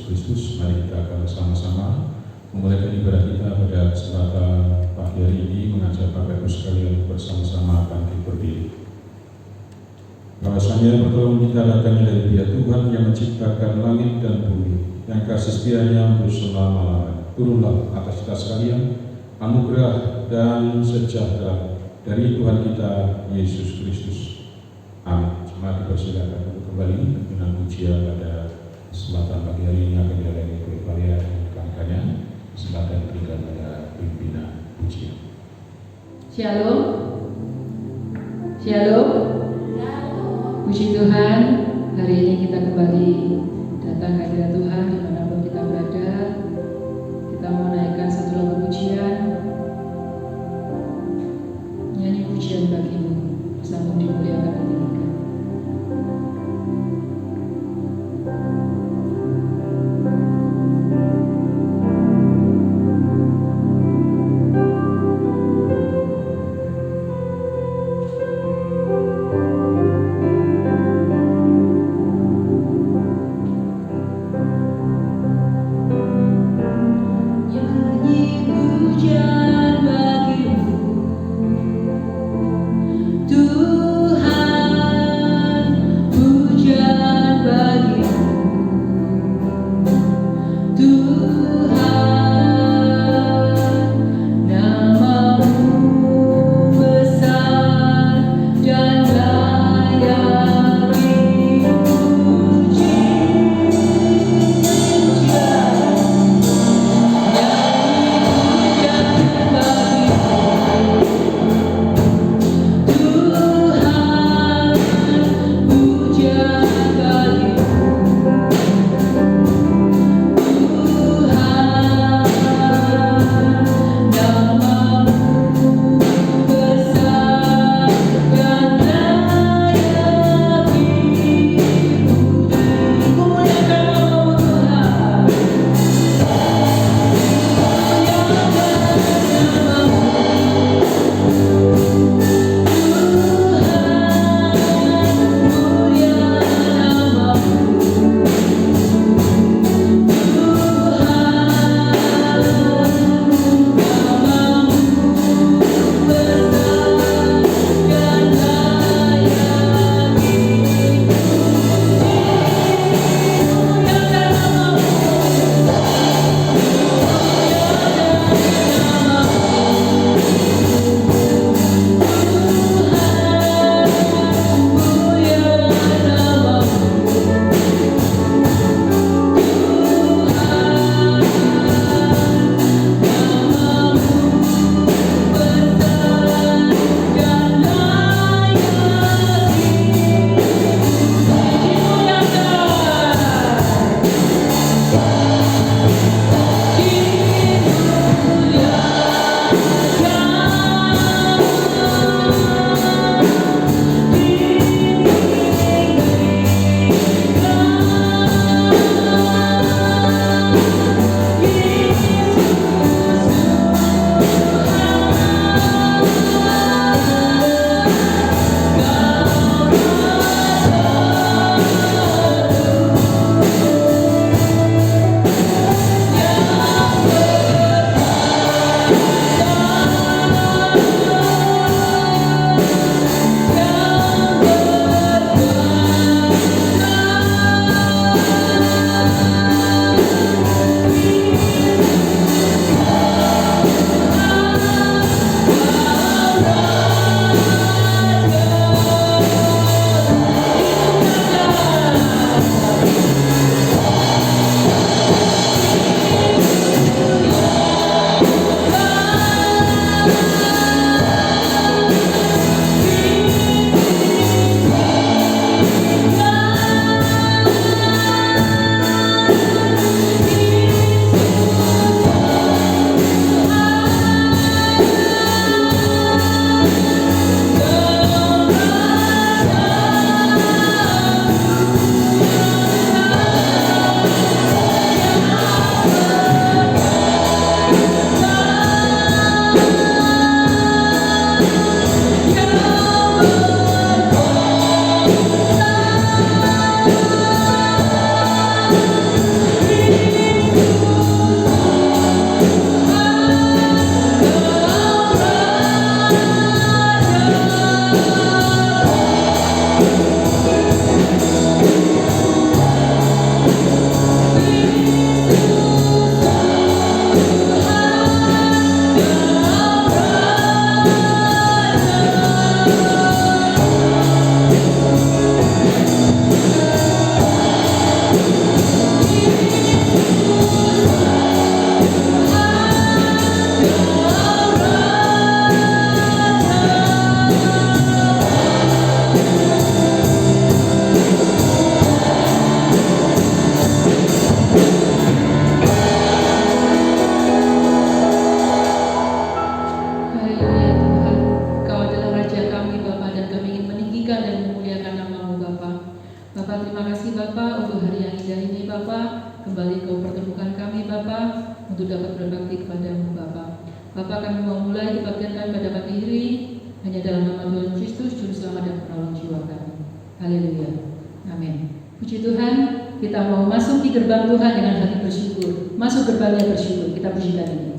Yesus Kristus, mari kita akan sama-sama memulai ibadah kita pada kesempatan pagi hari ini, mengajak Bapak Ibu sekalian bersama-sama bangkit berdiri. Bahwasanya pertolongan kita datangnya dari Dia Tuhan yang menciptakan langit dan bumi, yang kasih setianya untuk selama-lamanya. Turunlah atas kita sekalian anugerah dan sejahtera dari Tuhan kita Yesus Kristus. Amin. Mari dipersilakan untuk kembali dengan pujian pada kesempatan pagi hari ini akan dilayani oleh Maria dan rekan-rekannya. Silakan berikan pada pimpinan pujian. Shalom. Shalom. Puji Tuhan, hari ini kita kembali datang ke hadirat Tuhan dimanapun kita berada. Kita mau menaikkan satu lagu pujian, nyanyi pujian bagimu, bersambung dimuliakan ditinggikan. kasih Bapa untuk hari yang indah ini Bapa. Kembali Kau pertemukan kami Bapa untuk dapat berbakti kepadamu Bapa. Bapa, kami mau mulai kebaktian kami pada pagi ini hanya dalam nama Tuhan Kristus, Juru Selamat dan Penolong jiwa kami. Haleluya. Amin. Puji Tuhan, kita mau masuk di gerbang Tuhan dengan hati bersyukur. Masuk gerbangnya bersyukur. Kita pujikan ini.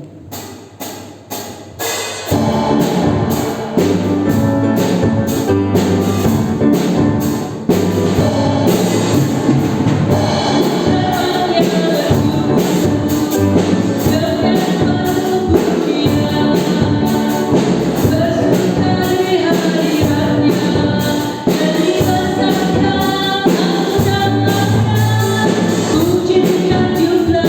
Pujikan jumlah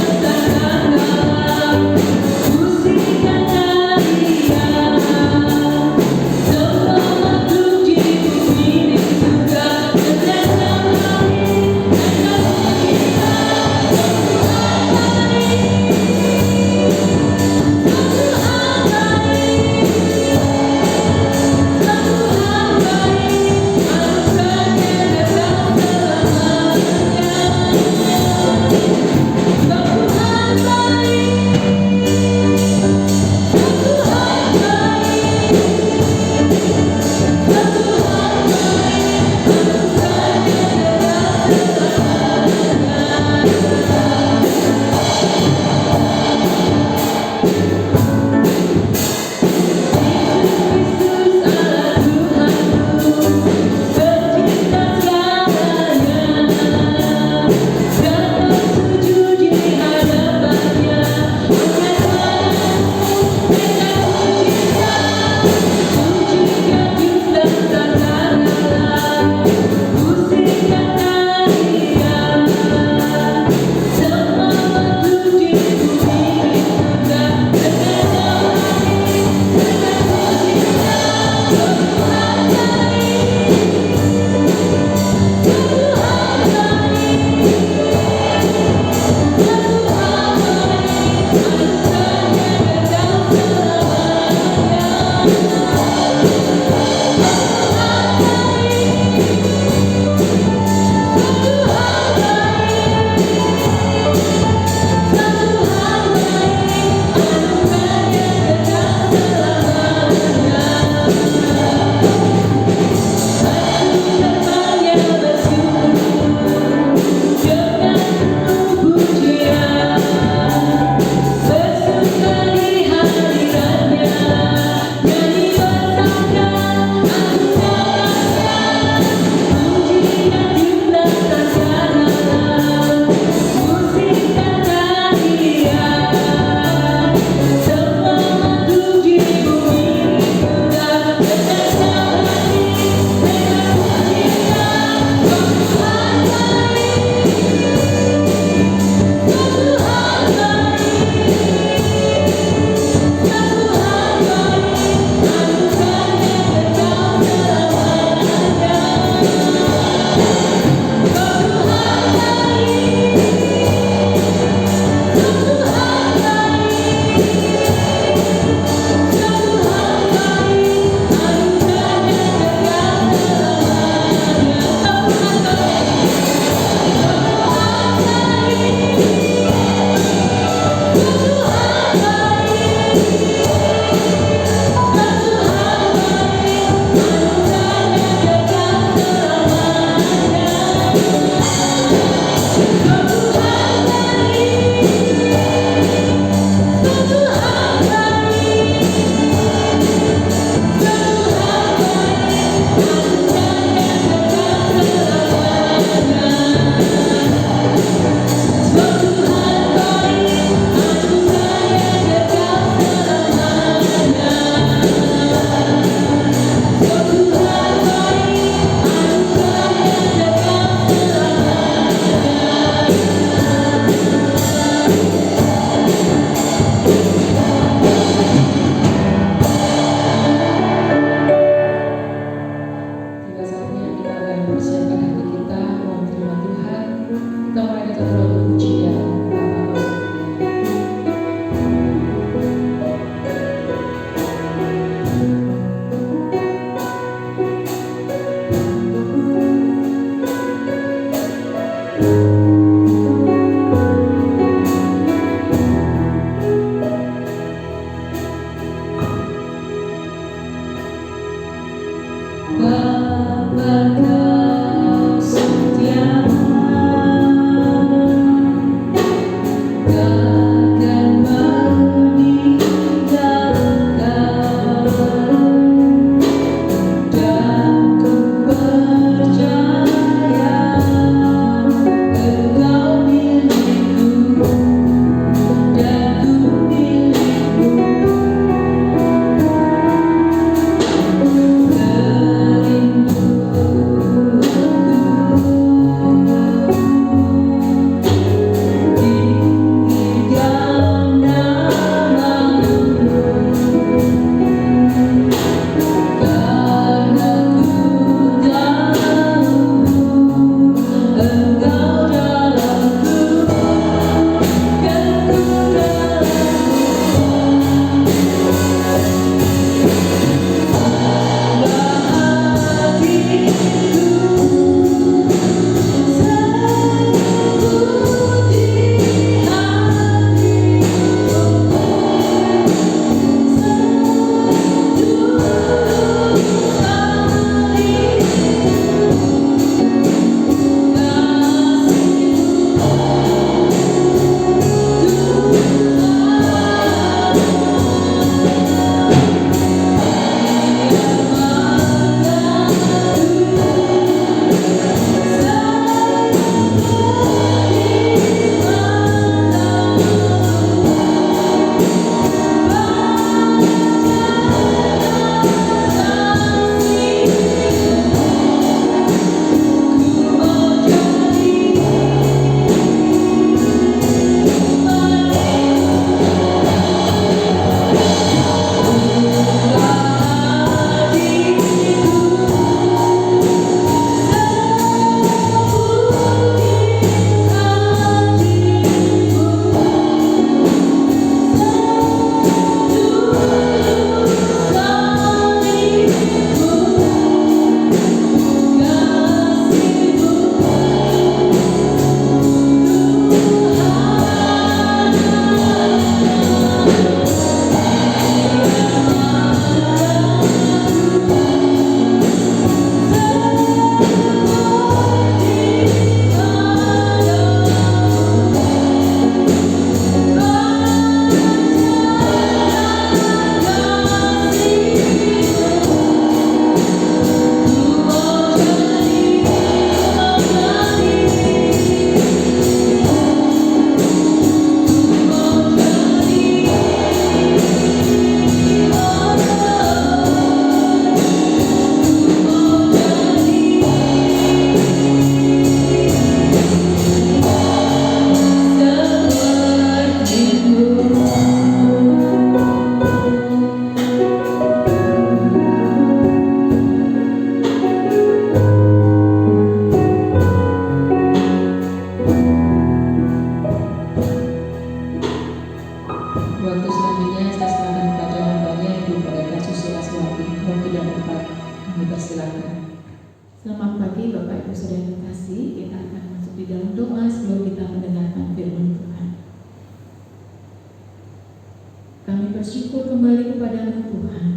bersyukur kembali kepada-Mu Tuhan,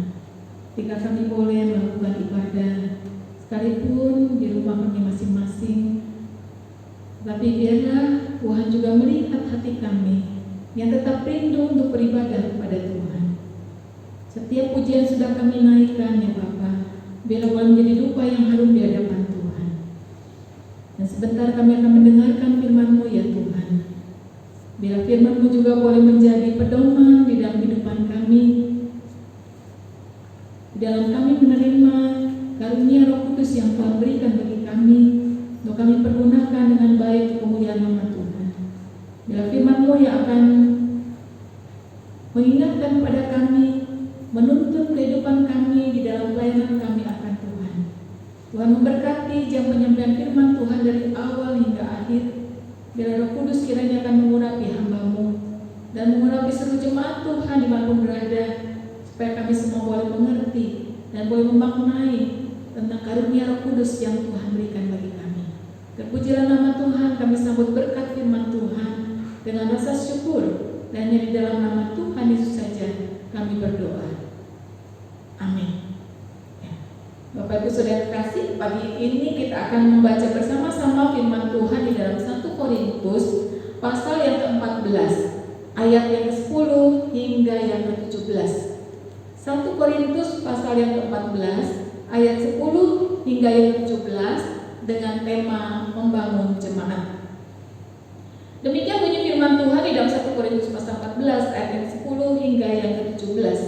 ketika kami boleh melakukan ibadah sekalipun di rumah kami masing-masing. Tapi biarlah Tuhan juga melihat hati kami yang tetap rindu untuk beribadah kepada Tuhan. Setiap pujian sudah kami naikkan ya Bapa, biarlah boleh menjadi dupa yang harum di hadapan Tuhan. Dan sebentar kami akan mendengarkan firman-Mu ya Tuhan. Biarlah firman-Mu juga boleh menjadi pedoman di dalam kehidupan kami, di dalam kami menerima karunia Roh Kudus yang Tuhan berikan bagi kami, untuk kami pergunakan dengan baik kemuliaan nama Tuhan. Biarlah firman-Mu yang akan mengingatkan kepada kami, menuntun kehidupan kami di dalam pelayanan kami akan Tuhan. Tuhan memberkati jam penyampaian firman Tuhan dari awal hingga akhir. Biarlah Roh Kudus kiranya akan mengurapi hamba-Mu dan mengurapi seluruh jemaat Tuhan dimanapun berada, supaya kami semua boleh mengerti dan boleh memaknai tentang karunia Roh Kudus yang Tuhan berikan bagi kami. Terpujilah nama Tuhan, kami Hanya di dalam nama Tuhan Yesus saja kami berdoa. Amin. Bapak Ibu Saudara kasih, pagi ini kita akan membaca bersama-sama firman Tuhan di dalam 1 Korintus pasal yang ke-14 ayat yang ke-10 hingga yang ke-17. 1 Korintus pasal yang ke-14 ayat 10 hingga yang ke-17 dengan tema membangun jemaat. Demikian bunyi firman Tuhan di dalam 1 Korintus pasal 14 ayat yang 10 hingga yang ke-17.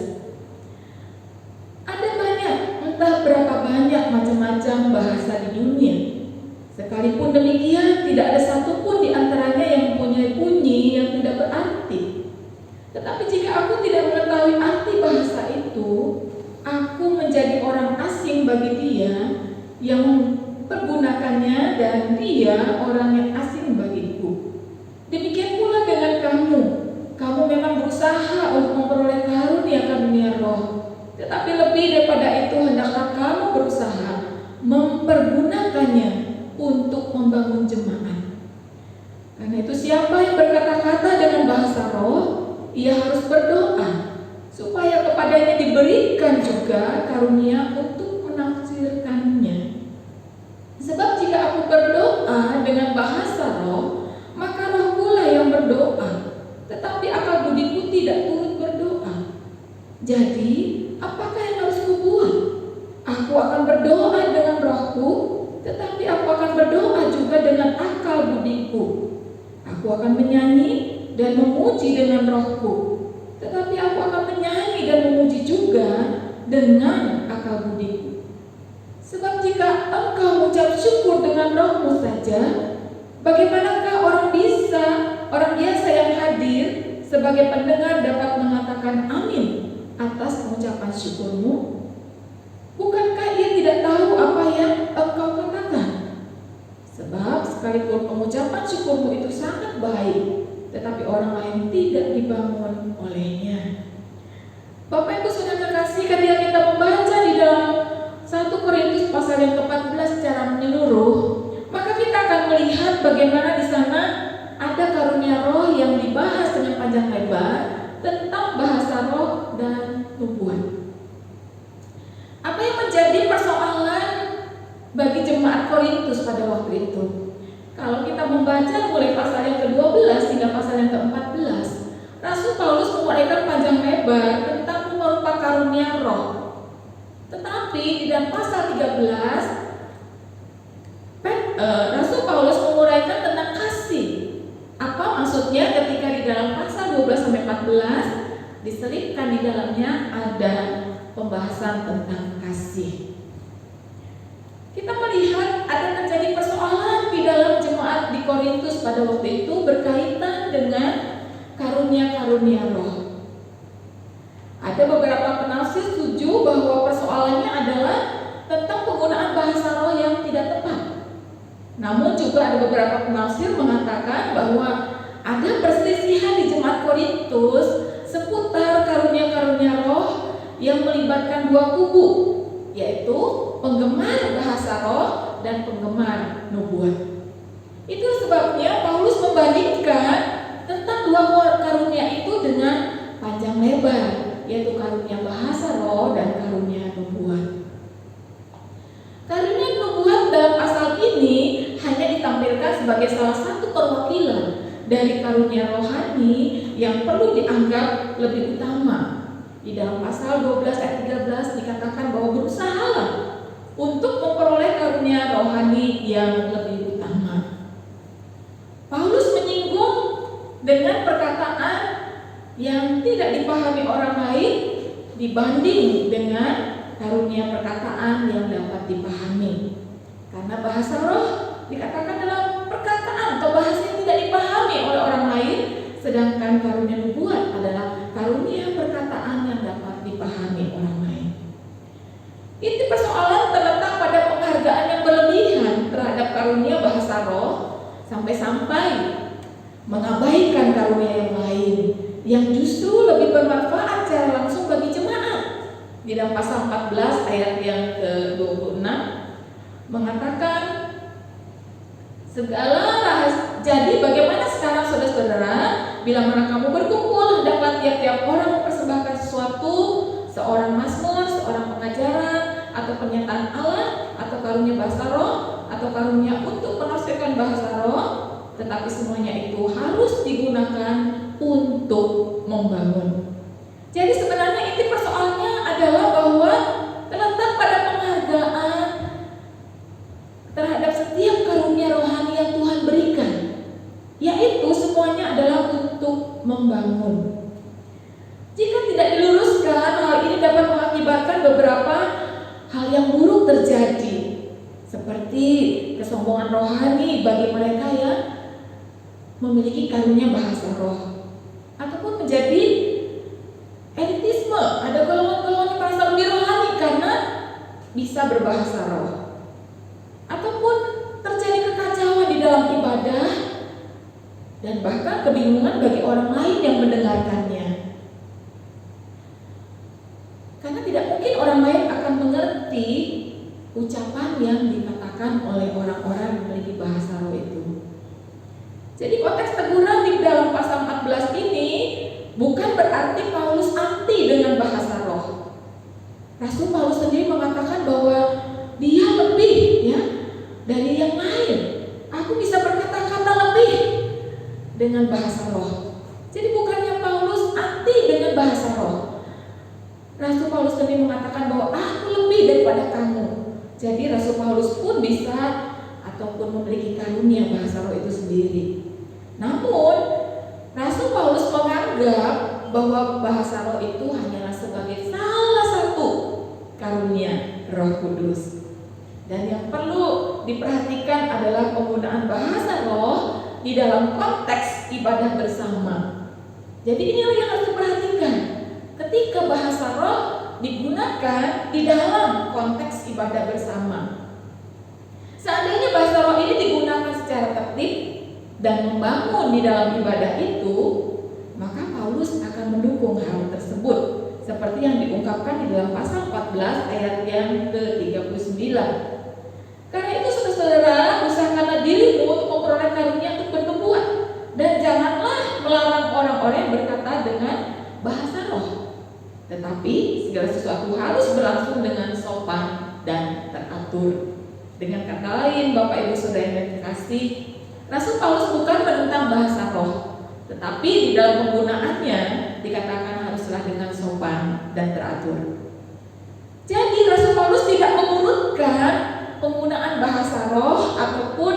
Ada banyak, entah berapa banyak macam-macam bahasa di dunia. Sekalipun demikian, tidak ada satupun di antaranya yang mempunyai bunyi yang tidak berarti. Tetapi jika aku tidak mengetahui arti bahasa itu, aku menjadi orang asing bagi dia yang mempergunakannya, dan dia orang yang asing bagiku. Demikian pula dengan kamu. Kamu memang berusaha untuk memperoleh karunia Roh. Tetapi lebih daripada itu, hendaklah kamu berusaha mempergunakannya untuk membangun jemaat. Karena itu siapa yang berkata-kata dengan bahasa roh, ia harus berdoa supaya kepadanya diberikan juga karunia untuk menafsirkannya. Sebab jika aku berdoa dengan bahasa roh, maka roh pula yang berdoa, tetapi akal budiku tidak turut berdoa. Jadi apakah yang harus kubuat? Aku akan berdoa dengan rohku, tetapi aku akan berdoa juga dengan akal budiku. Aku akan menyanyi dan memuji dengan rohku, tetapi aku akan menyanyi dan memuji juga dengan akal budiku. Sebab jika engkau mengucap syukur dengan rohmu saja, bagaimanakah orang biasa yang hadir sebagai pendengar dapat mengatakan amin atas pengucapan syukurmu? Bukankah ia tidak tahu apa yang engkau katakan? Sebab sekalipun pengucapan syukurmu itu sangat baik, tetapi orang lain tidak dibangun olehnya. Bapak Ibu Saudara terkasih, ketika kita membaca di dalam 1 Korintus pasal yang ke-14 secara menyeluruh, maka kita akan melihat bagaimana di sana ada karunia roh yang dibahas dengan panjang lebar tentang bahasa roh dan nubuat. Apa yang menjadi persoalan bagi jemaat Korintus pada waktu itu? Kalau kita membaca mulai pasal yang ke-12 hingga pasal yang ke-14, Rasul Paulus menguraikan panjang lebar tentang rupa karunia roh. Tetapi di dalam pasal 13, Rasul Paulus menguraikan tentang kasih. Apa maksudnya ketika di dalam pasal 12 sampai 14 diselipkan di dalamnya ada pembahasan tentang kasih. Kita melihat ada terjadi persoalan di dalam jemaat di Korintus pada waktu itu berkaitan dengan karunia-karunia roh. Ada beberapa penafsir setuju bahwa persoalannya adalah tentang penggunaan bahasa roh yang tidak tepat. Namun juga ada beberapa penafsir mengatakan bahwa ada perselisihan di jemaat Korintus seputar karunia-karunia roh yang melibatkan dua kubu, yaitu penggemar bahasa roh dan penggemar nubuat. Itu sebabnya Paulus membandingkan tentang dua karunia itu dengan panjang lebar, yaitu karunia bahasa roh dan karunia nubuat. Karunia nubuat dalam pasal ini hanya ditampilkan sebagai salah satu perwakilan dari karunia rohani yang perlu dianggap lebih utama. Di dalam pasal 12 ayat 13 dikatakan bahwa berusahalah untuk memperoleh karunia rohani yang lebih utama. Paulus menyinggung dengan perkataan yang tidak dipahami orang lain dibanding dengan karunia perkataan yang dapat dipahami. Karena bahasa roh dikatakan dalam perkataan atau bahasa yang tidak dipahami oleh orang lain, sedangkan karunia nubuat adalah karunia perkataan yang dapat dipahami orang lain. Inti persoalan terletak pada penghargaan yang berlebihan terhadap karunia bahasa roh sampai-sampai mengabaikan karunia yang lain yang justru lebih bermanfaat secara langsung bagi jemaat. Di dalam pasal 14 ayat yang ke-26 mengatakan segala rahasia. Jadi bagaimana sekarang saudara-saudara, bila mana kamu berkumpul saat tiap-tiap orang mempersembahkan sesuatu, seorang mazmur, seorang pengajaran, atau pernyataan Allah, atau karunia bahasa roh, atau karunia untuk menafsirkan bahasa roh, tetapi semuanya itu harus digunakan untuk membangun. Jadi sebenarnya inti persoalannya adalah bahwa terletak pada penghargaan terhadap setiap karunia rohani yang Tuhan berikan, yaitu semuanya adalah untuk membangun. Jika tidak diluruskan, hal ini dapat mengakibatkan beberapa hal yang buruk terjadi, seperti kesombongan rohani bagi mereka yang memiliki karunia bahasa roh, ataupun menjadi elitisme. Ada golongan-golongan yang merasa lebih rohani karena bisa berbahasa roh, ataupun terjadi kekacauan di dalam ibadah dan bahkan kebingungan bagi orang lain yang mendengarkannya. Karena tidak mungkin orang lain akan mengerti ucapan yang dikatakan oleh orang-orang yang memiliki bahasa roh itu. Jadi konteks teguran di dalam pasal 14 ini bukan berarti Paulus anti dengan bahasa roh. Rasul Paulus sendiri mengatakan bahwa dia lebih dari yang lain. Aku bisa berkata-kata lebih dengan bahasa roh. Jadi bukannya Paulus anti dengan bahasa roh. Rasul Paulus sendiri mengatakan bahwa aku lebih daripada kamu. Jadi Rasul Paulus pun bisa ataupun memiliki karunia bahasa roh itu sendiri. Namun Rasul Paulus menganggap bahwa bahasa roh itu hanyalah sebagai salah satu karunia Roh Kudus. Dan yang perlu diperhatikan adalah penggunaan bahasa roh di dalam konteks ibadah bersama. Jadi inilah yang harus diperhatikan ketika bahasa roh digunakan di dalam konteks ibadah bersama. Seandainya bahasa roh ini digunakan secara tertib dan membangun di dalam ibadah itu, maka Paulus akan mendukung hal tersebut, seperti yang diungkapkan di dalam pasal 14 ayat yang ke-39. Karena itu saudara-saudara, usahakanlah dirimu untuk memperoleh karunia untuk bernubuat, dan janganlah melarang orang-orang yang berkata dengan bahasa roh. Tetapi segala sesuatu harus berlangsung dengan sopan dan teratur. Dengan kata lain, Bapak Ibu Saudara yang terkasih, Rasul Paulus bukan menentang bahasa roh, tetapi di dalam penggunaannya dikatakan haruslah dengan sopan dan teratur. Jadi Rasul Paulus tidak mengurutkan penggunaan bahasa roh ataupun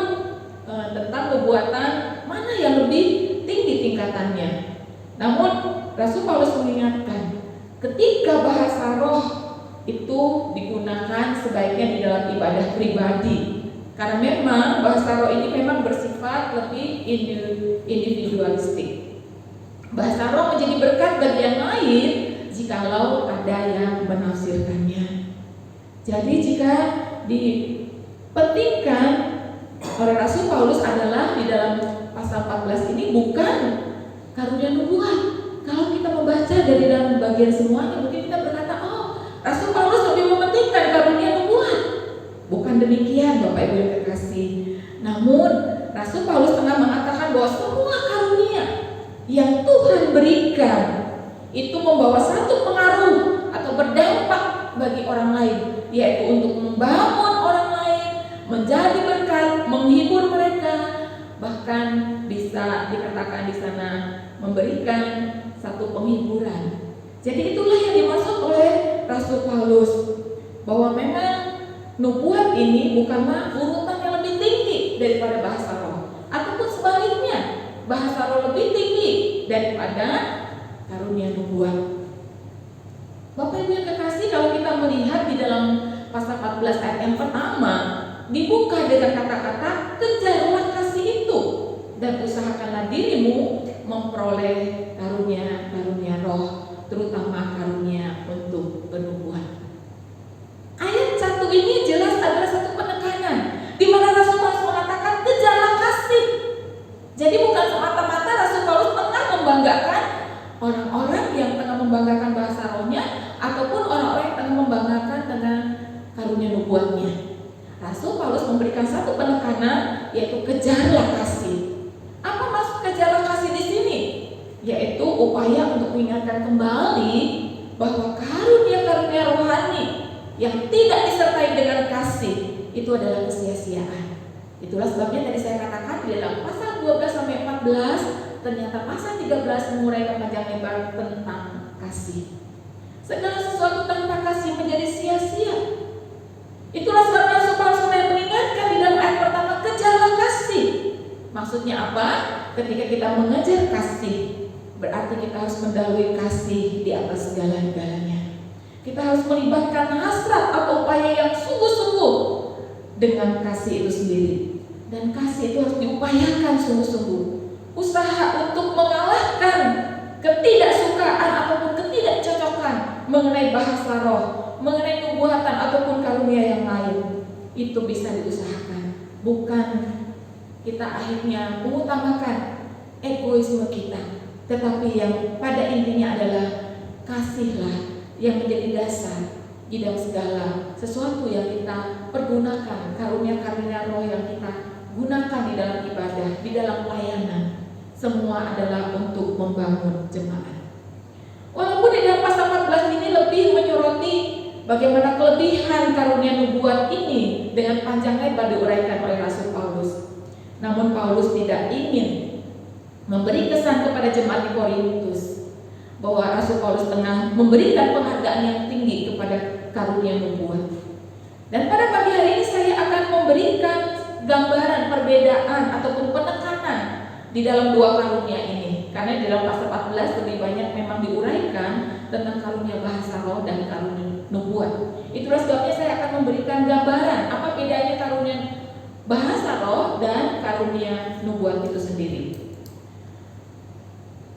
tentang perbuatan mana yang lebih tinggi tingkatannya. Namun Rasul Paulus mengingatkan, ketika bahasa roh itu digunakan sebaiknya di dalam ibadah pribadi. Karena memang bahasa roh ini memang bersifat lebih individualistik. Bahasa roh menjadi berkat bagi yang lain jikalau ada yang menafsirkannya. Jadi jika dipentingkan oleh Rasul Paulus adalah di dalam pasal 14 ini bukan karunia nubuat. Kalau kita membaca dari dalam bagian semuanya, mungkin kita berkata, Rasul Paulus lebih mementingkan karunia nubuat. Bukan demikian, Bapak Ibu yang terkasih. Namun Rasul Paulus tengah mengatakan bahwa semua karunia yang Tuhan berikan itu membawa satu pengaruh atau berdampak bagi orang lain, yaitu untuk membangun orang lain, menjadi berkat, menghibur mereka, bahkan bisa dikatakan di sana memberikan satu penghiburan. Jadi itulah yang dimaksud oleh Rasul Paulus, bahwa memang nubuat ini bukanlah urutan yang lebih tinggi daripada bahasa roh, ataupun sebaliknya, bahasa roh lebih tinggi daripada karunia nubuat. Bapak Ibu yang kekasih, kalau kita melihat di dalam pasal 14 ayat yang pertama, dibuka dengan kata-kata kejarlah kasih itu dan usahakanlah dirimu memperoleh karunia roh, terutama karunia untuk penubuhan. Ayat 1 ini jelas adalah satu penekanan di mana Rasul Paulus mengatakan kejarlah kasih. Jadi bukan semata-mata Rasul Paulus tengah membanggakan orang-orang yang tengah membanggakan bahasa rohnya ataupun orang-orang yang tengah membanggakan dengan karunia nubuatnya. Rasul Paulus memberikan satu penekanan, yaitu kejarlah kasih. Apa maksud kejarlah kasih di sini? Yaitu upaya untuk mengingat bahwa karunia-karunia rohani yang tidak disertai dengan kasih itu adalah kesia-siaan. Itulah sebabnya tadi saya katakan di dalam pasal 12 sampai 14, ternyata pasal 13 menguraikan panjang lebar tentang kasih. Segala sesuatu tanpa kasih menjadi sia-sia. Itulah sebabnya Rasul Paulus mengingatkan di dalam ayat pertama, kejarlah kasih. Maksudnya apa? Ketika kita mengejar kasih, berarti kita harus mendahului kasih di atas segala-galanya. Kita harus melibatkan hasrat atau upaya yang sungguh-sungguh dengan kasih itu sendiri. Dan kasih itu harus diupayakan sungguh-sungguh. Usaha untuk mengalahkan ketidaksukaan ataupun ketidakcocokan mengenai bahasa roh, mengenai nubuatan ataupun karunia yang lain, itu bisa diusahakan. Bukan kita akhirnya mengutamakan egoisme kita, tetapi yang pada intinya adalah kasihlah yang menjadi dasar di dalam segala sesuatu yang kita pergunakan, karunia-karunia roh yang kita gunakan di dalam ibadah, di dalam pelayanan. Semua adalah untuk membangun jemaat. Walaupun di dalam pasal 14 ini lebih menyoroti bagaimana kelebihan karunia nubuat ini dengan panjang lebar diuraikan oleh Rasul Paulus. Namun Paulus tidak ingin memberi kesan kepada jemaat di Korintus bahwa Rasul Paulus tengah memberikan penghargaan yang tinggi kepada karunia nubuat. Dan pada pagi hari ini saya akan memberikan gambaran perbedaan ataupun penekanan di dalam dua karunia ini. Karena di dalam pasal 14 lebih banyak memang diuraikan tentang karunia bahasa roh dan karunia nubuat. Itulah sebabnya saya akan memberikan gambaran apa bedanya karunia bahasa roh dan karunia nubuat itu sendiri.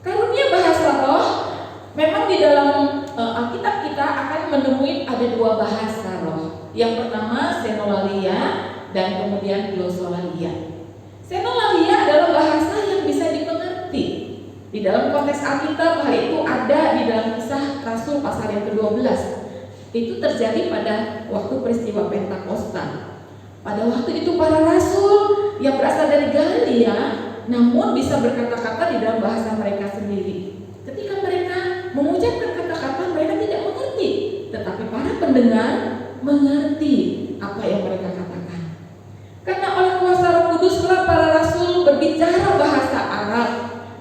Karunia bahasa roh memang di dalam Alkitab kita akan menemui ada dua bahasa roh. Yang pertama senolalia dan kemudian glosolalia. Senolalia adalah bahasa yang bisa dimengerti. Di dalam konteks Alkitab hal itu ada di dalam Kisah Rasul pasal yang ke-12. Itu terjadi pada waktu peristiwa Pentakosta. Pada waktu itu para rasul yang berasal dari Galilea namun bisa berkata-kata di dalam bahasa mereka sendiri. Ketika mereka mengucapkan kata-kata mereka tidak mengerti, tetapi para pendengar mengerti apa yang mereka katakan. Karena oleh kuasa Roh Kuduslah para rasul berbicara bahasa Arab,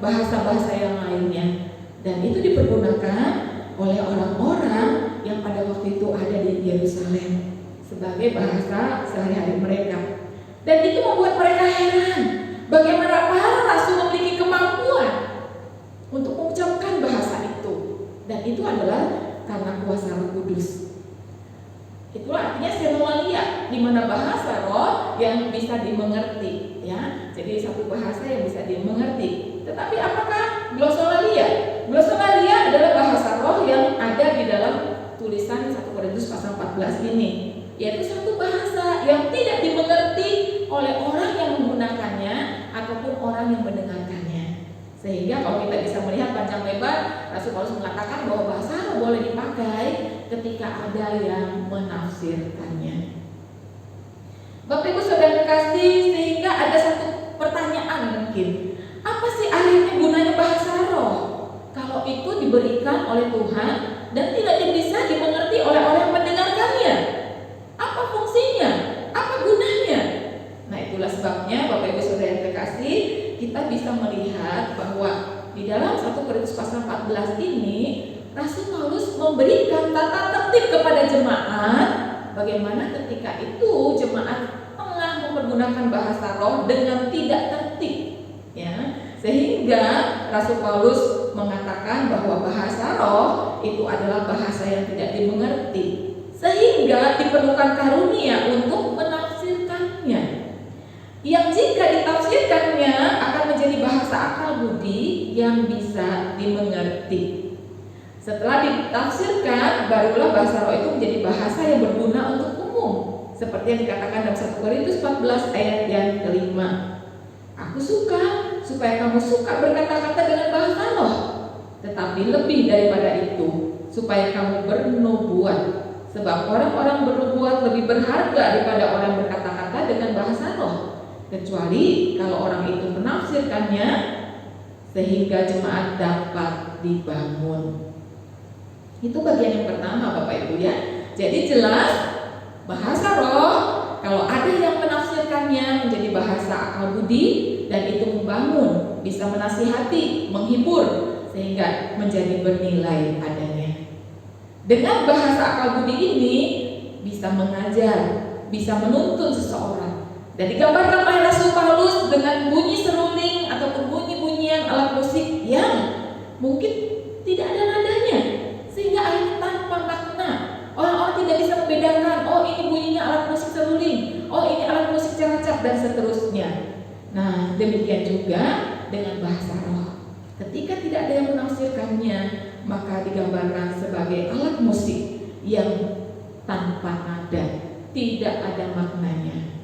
bahasa-bahasa yang lainnya, dan itu dipergunakan oleh orang-orang yang pada waktu itu ada di Yerusalem sebagai bahasa sehari-hari mereka. Dan itu membuat mereka heran bagaimana para rasul memiliki kemampuan untuk mengucapkan bahasa itu. Dan itu adalah karena kuasa Roh Kudus. Itulah artinya senolalia, di mana bahasa roh yang bisa dimengerti, ya. Jadi satu bahasa yang bisa dimengerti. Tetapi apakah glosolalia? Glosolalia adalah bahasa roh yang ada di dalam tulisan 1 Korintus pasal 14 ini, yaitu satu bahasa yang tidak dimengerti oleh orang yang menggunakannya ataupun orang yang mendengarkannya. Sehingga kalau kita bisa melihat panjang lebar, Rasul Paulus mengatakan bahwa bahasa roh boleh dipakai ketika ada yang menafsirkannya. Bapak Ibu Saudara kasih, sehingga ada satu pertanyaan mungkin, apa sih akhirnya gunanya bahasa roh kalau itu diberikan oleh Tuhan dan tidak bisa dimengerti oleh orang yang mendengarkannya? Apa fungsinya? Apa gunanya? Nah, itulah sebabnya Bapak Ibu Saudara yang terkasih, kita bisa melihat bahwa di dalam 1 Korintus pasal 14 ini Rasul Paulus memberikan tata tertib kepada jemaat bagaimana ketika itu jemaat tengah mempergunakan bahasa roh dengan tidak tertib, ya. Sehingga Rasul Paulus mengatakan bahwa bahasa roh itu adalah bahasa yang tidak dimengerti, sehingga diperlukan karunia untuk menafsirkannya, yang jika ditafsirkannya akan menjadi bahasa akal budi yang bisa dimengerti. Setelah ditafsirkan, barulah bahasa roh itu menjadi bahasa yang berguna untuk umum, seperti yang dikatakan dalam 1 Korintus 14 ayat yang kelima. Aku suka supaya kamu suka berkata-kata dengan bahasa roh, tetapi lebih daripada itu, supaya kamu bernubuat, sebab orang-orang bernubuat lebih berharga daripada orang berkata-kata dengan bahasa roh, kecuali kalau orang itu menafsirkannya sehingga jemaat dapat dibangun. Itu bagian yang pertama Bapak Ibu ya. Jadi jelas bahasa roh kalau ada yang menafsirkannya menjadi bahasa akal budi dan itu membangun, bisa menasihati, menghibur sehingga menjadi bernilai adanya. Dengan bahasa akal budi ini bisa mengajar, bisa menuntun seseorang. Dan digambarkan oleh Rasul Paulus dengan bunyi seruling ataupun bunyi-bunyian alat musik yang mungkin tidak ada nadanya, sehingga akhirnya tanpa makna. Orang-orang tidak bisa membedakan, oh ini bunyinya alat musik seruling, oh ini alat musik caracap dan seterusnya. Nah, demikian juga dengan bahasa roh. Ketika tidak ada yang menafsirkannya, maka digambarkan sebagai alat musik yang tanpa nada, tidak ada maknanya.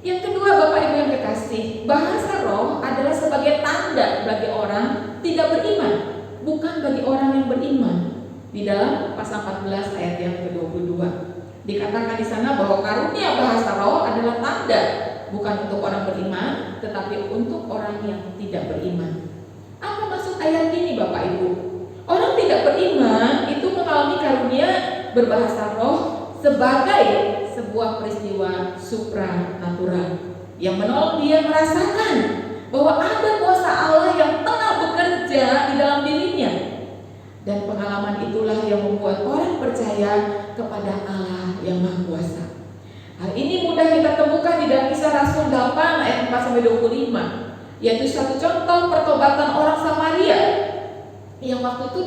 Yang kedua Bapak Ibu yang kekasih, bahasa roh adalah sebagai tanda bagi orang tidak beriman, bukan bagi orang yang beriman. Di dalam pasal 14 ayat yang ke-22 dikatakan di sana bahwa karunia bahasa roh adalah tanda bukan untuk orang beriman, tetapi untuk orang yang tidak beriman. Apa maksud ayat ini Bapak Ibu? Orang tidak beriman itu mengalami karunia berbahasa roh sebagai sebuah peristiwa supranatural yang menolong dia merasakan bahwa ada kuasa Allah yang tengah bekerja di dalam dirinya. Dan pengalaman itulah yang membuat orang percaya kepada Allah yang Maha Kuasa. Hal ini mudah kita temukan di dalam Kisah Rasul 8 ayat 4-25, yaitu satu contoh pertobatan orang Samaria yang waktu itu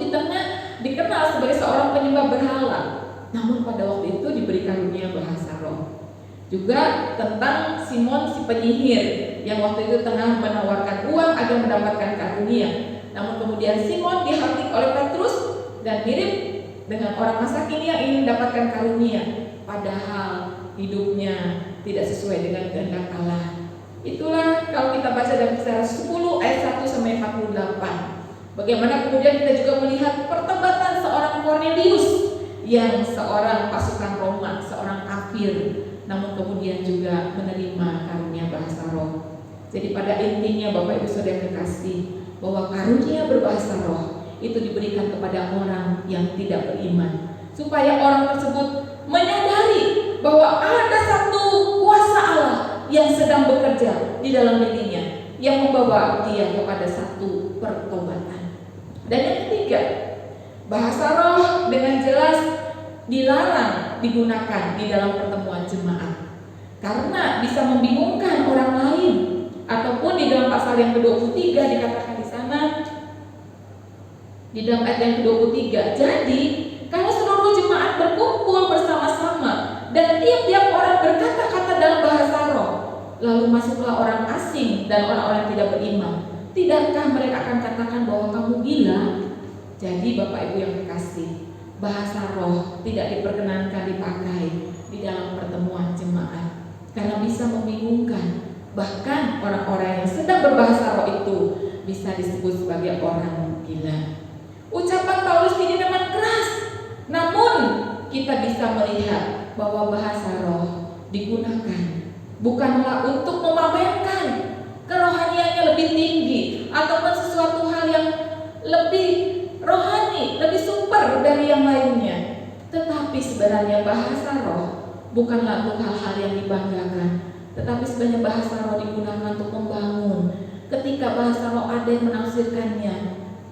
dikenal sebagai seorang penyembah berhala, namun pada waktu itu diberi karunia bahasa roh. Juga tentang Simon si penyihir yang waktu itu tengah menawarkan uang agar mendapatkan karunia. Namun kemudian Simon dihardik oleh Petrus dan mirip dengan orang masa kini yang ingin mendapatkan karunia, padahal hidupnya tidak sesuai dengan kehendak Allah. Itulah kalau kita baca dalam Kisah 10 ayat 1-48. Bagaimana kemudian kita juga melihat pertobatan seorang Cornelius yang seorang pasukan Roma, seorang kafir, namun kemudian juga menerima karunia bahasa roh. Jadi pada intinya Bapak Ibu Saudara yang kekasih, bahwa karunia berbahasa roh itu diberikan kepada orang yang tidak beriman, supaya orang tersebut menyadari bahwa ada satu kuasa Allah yang sedang bekerja di dalam dirinya, yang membawa dia kepada satu pertobatan. Dan yang ketiga, bahasa roh dengan jelas dilarang digunakan di dalam pertemuan jemaat karena bisa membingungkan orang lain. Ataupun di dalam pasal yang ke-23 dikatakan di sana, di dalam ayat yang ke-23, jadi kalau seluruh jemaat berkumpul bersama-sama dan tiap-tiap orang berkata-kata dalam bahasa roh, lalu masuklah orang asing dan orang-orang yang tidak beriman, tidakkah mereka akan katakan bahwa kamu gila? Jadi Bapak Ibu yang kekasih, bahasa roh tidak diperkenankan dipakai di dalam pertemuan jemaat karena bisa membingungkan. Bahkan orang-orang yang sedang berbahasa roh itu bisa disebut sebagai orang gila. Ucapan Paulus ini memang keras, namun kita bisa melihat bahwa bahasa roh digunakan bukanlah untuk memamerkan kerohaniannya lebih tinggi ataupun sesuatu hal yang lebih rohani, lebih super dari yang lainnya. Tetapi sebenarnya bahasa roh bukanlah untuk hal-hal yang dibanggakan, tetapi sebenarnya bahasa roh digunakan untuk membangun. Ketika bahasa roh ada yang menafsirkannya,